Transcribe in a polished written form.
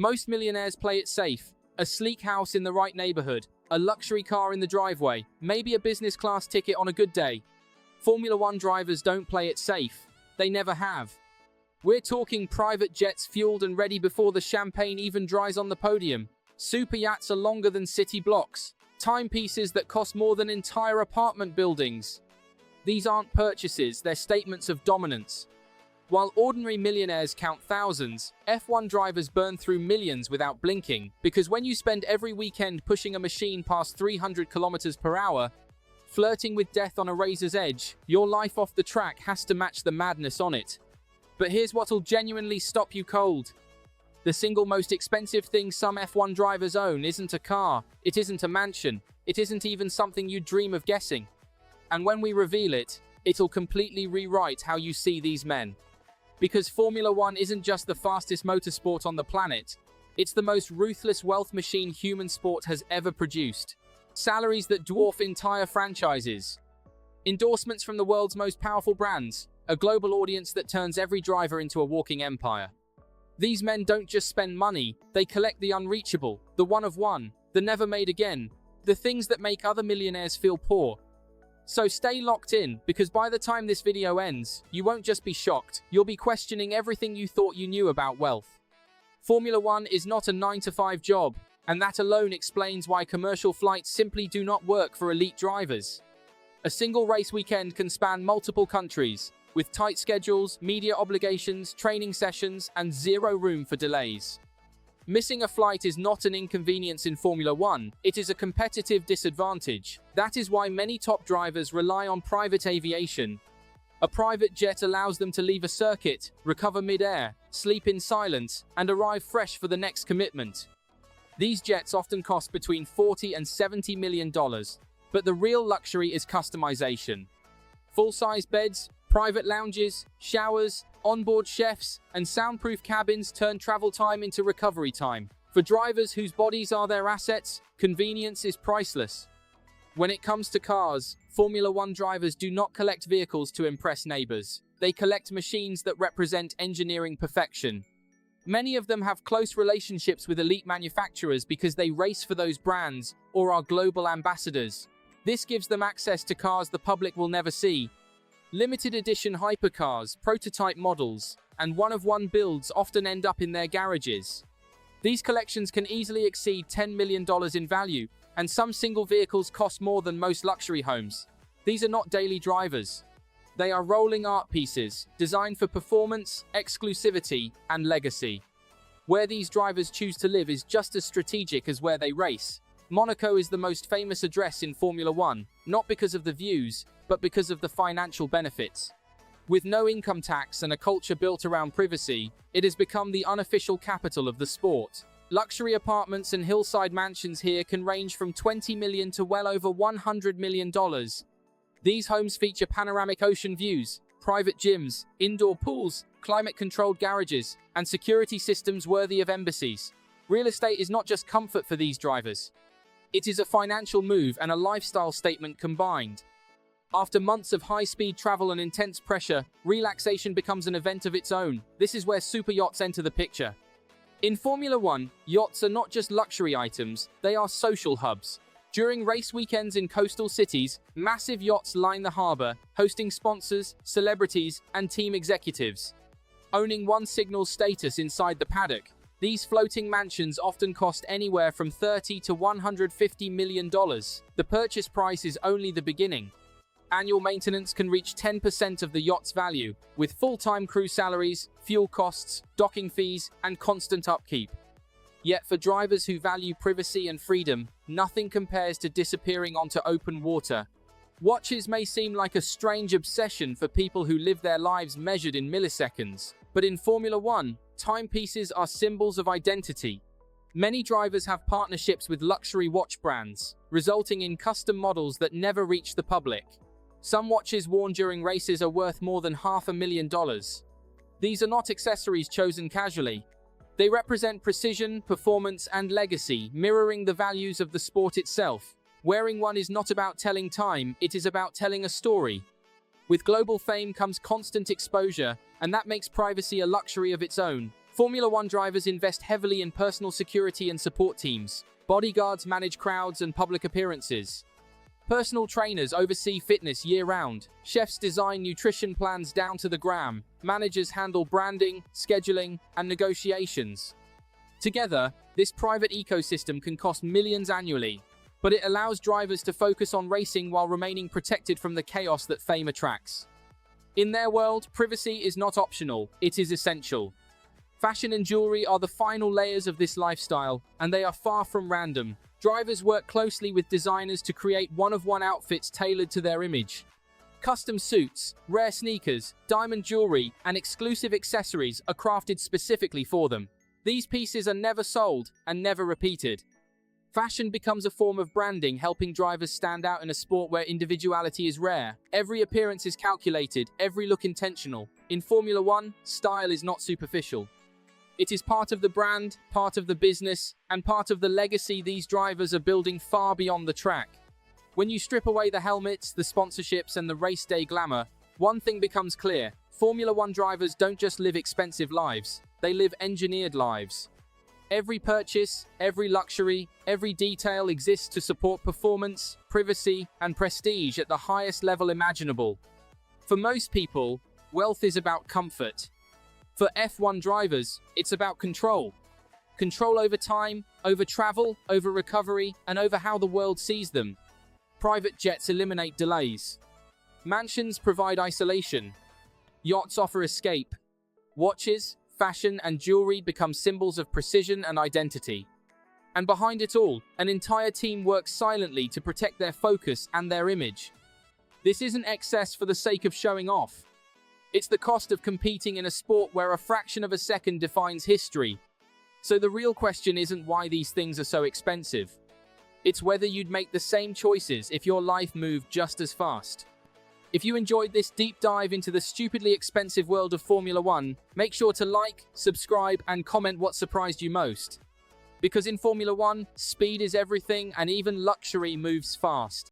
Most millionaires play it safe. A sleek house in the right neighborhood, a luxury car in the driveway, maybe a business class ticket on a good day. Formula One drivers don't play it safe. They never have. We're talking private jets fueled and ready before the champagne even dries on the podium. Super yachts are longer than city blocks. Timepieces that cost more than entire apartment buildings. These aren't purchases, they're statements of dominance. While ordinary millionaires count thousands, F1 drivers burn through millions without blinking, because when you spend every weekend pushing a machine past 300 kilometers per hour, flirting with death on a razor's edge, your life off the track has to match the madness on it. But here's what'll genuinely stop you cold. The single most expensive thing some F1 drivers own isn't a car, it isn't a mansion, it isn't even something you'd dream of guessing. And when we reveal it, it'll completely rewrite how you see these men. Because Formula One isn't just the fastest motorsport on the planet, it's the most ruthless wealth machine human sport has ever produced. Salaries that dwarf entire franchises. Endorsements from the world's most powerful brands. A global audience that turns every driver into a walking empire. These men don't just spend money, they collect the unreachable, the one of one, the never made again, the things that make other millionaires feel poor. So stay locked in, because by the time this video ends, you won't just be shocked, you'll be questioning everything you thought you knew about wealth. Formula One is not a 9-to-5 job, and that alone explains why commercial flights simply do not work for elite drivers. A single race weekend can span multiple countries, with tight schedules, media obligations, training sessions, and zero room for delays. Missing a flight is not an inconvenience in Formula One, it is a competitive disadvantage. That is why many top drivers rely on private aviation. A private jet allows them to leave a circuit, recover mid-air, sleep in silence, and arrive fresh for the next commitment. These jets often cost between $40 and $70 million, but the real luxury is customization. Full-size beds, private lounges, showers, onboard chefs, and soundproof cabins turn travel time into recovery time. For drivers whose bodies are their assets, convenience is priceless. When it comes to cars, Formula One drivers do not collect vehicles to impress neighbors. They collect machines that represent engineering perfection. Many of them have close relationships with elite manufacturers because they race for those brands or are global ambassadors. This gives them access to cars the public will never see. Limited edition hypercars, prototype models, and one-of-one builds often end up in their garages. These collections can easily exceed $10 million in value, and some single vehicles cost more than most luxury homes. These are not daily drivers. They are rolling art pieces, designed for performance, exclusivity, and legacy. Where these drivers choose to live is just as strategic as where they race. Monaco is the most famous address in Formula One, not because of the views, but because of the financial benefits. With no income tax and a culture built around privacy, it has become the unofficial capital of the sport. Luxury apartments and hillside mansions here can range from $20 million to well over $100 million. These homes feature panoramic ocean views, private gyms, indoor pools, climate-controlled garages, and security systems worthy of embassies. Real estate is not just comfort for these drivers. It is a financial move and a lifestyle statement combined. After months of high-speed travel and intense pressure, relaxation becomes an event of its own. This is where super yachts enter the picture. In Formula One, yachts are not just luxury items, they are social hubs. During race weekends in coastal cities, massive yachts line the harbor, hosting sponsors, celebrities, and team executives. Owning one signals status inside the paddock, these floating mansions often cost anywhere from $30 to $150 million. The purchase price is only the beginning. Annual maintenance can reach 10% of the yacht's value, with full-time crew salaries, fuel costs, docking fees, and constant upkeep. Yet for drivers who value privacy and freedom, nothing compares to disappearing onto open water. Watches may seem like a strange obsession for people who live their lives measured in milliseconds, but in Formula One, timepieces are symbols of identity. Many drivers have partnerships with luxury watch brands, resulting in custom models that never reach the public. Some watches worn during races are worth more than $500,000. These are not accessories chosen casually. They represent precision, performance, and legacy, mirroring the values of the sport itself. Wearing one is not about telling time, it is about telling a story. With global fame comes constant exposure, and that makes privacy a luxury of its own. Formula One drivers invest heavily in personal security and support teams. Bodyguards manage crowds and public appearances. Personal trainers oversee fitness year-round. Chefs design nutrition plans down to the gram. Managers handle branding, scheduling, and negotiations. Together, this private ecosystem can cost millions annually, but it allows drivers to focus on racing while remaining protected from the chaos that fame attracts. In their world, privacy is not optional, it is essential. Fashion and jewelry are the final layers of this lifestyle, and they are far from random. Drivers work closely with designers to create one-of-one outfits tailored to their image. Custom suits, rare sneakers, diamond jewelry, and exclusive accessories are crafted specifically for them. These pieces are never sold and never repeated. Fashion becomes a form of branding, helping drivers stand out in a sport where individuality is rare. Every appearance is calculated, every look intentional. In Formula One, style is not superficial. It is part of the brand, part of the business, and part of the legacy these drivers are building far beyond the track. When you strip away the helmets, the sponsorships, and the race day glamour, one thing becomes clear. Formula One drivers don't just live expensive lives, they live engineered lives. Every purchase, every luxury, every detail exists to support performance, privacy, and prestige at the highest level imaginable. For most people, wealth is about comfort. For F1 drivers, it's about control. Control over time, over travel, over recovery, and over how the world sees them. Private jets eliminate delays. Mansions provide isolation. Yachts offer escape. Watches, fashion, and jewelry become symbols of precision and identity. And behind it all, an entire team works silently to protect their focus and their image. This isn't excess for the sake of showing off. It's the cost of competing in a sport where a fraction of a second defines history. So the real question isn't why these things are so expensive. It's whether you'd make the same choices if your life moved just as fast. If you enjoyed this deep dive into the stupidly expensive world of Formula One, make sure to like, subscribe, and comment what surprised you most. Because in Formula One, speed is everything and even luxury moves fast.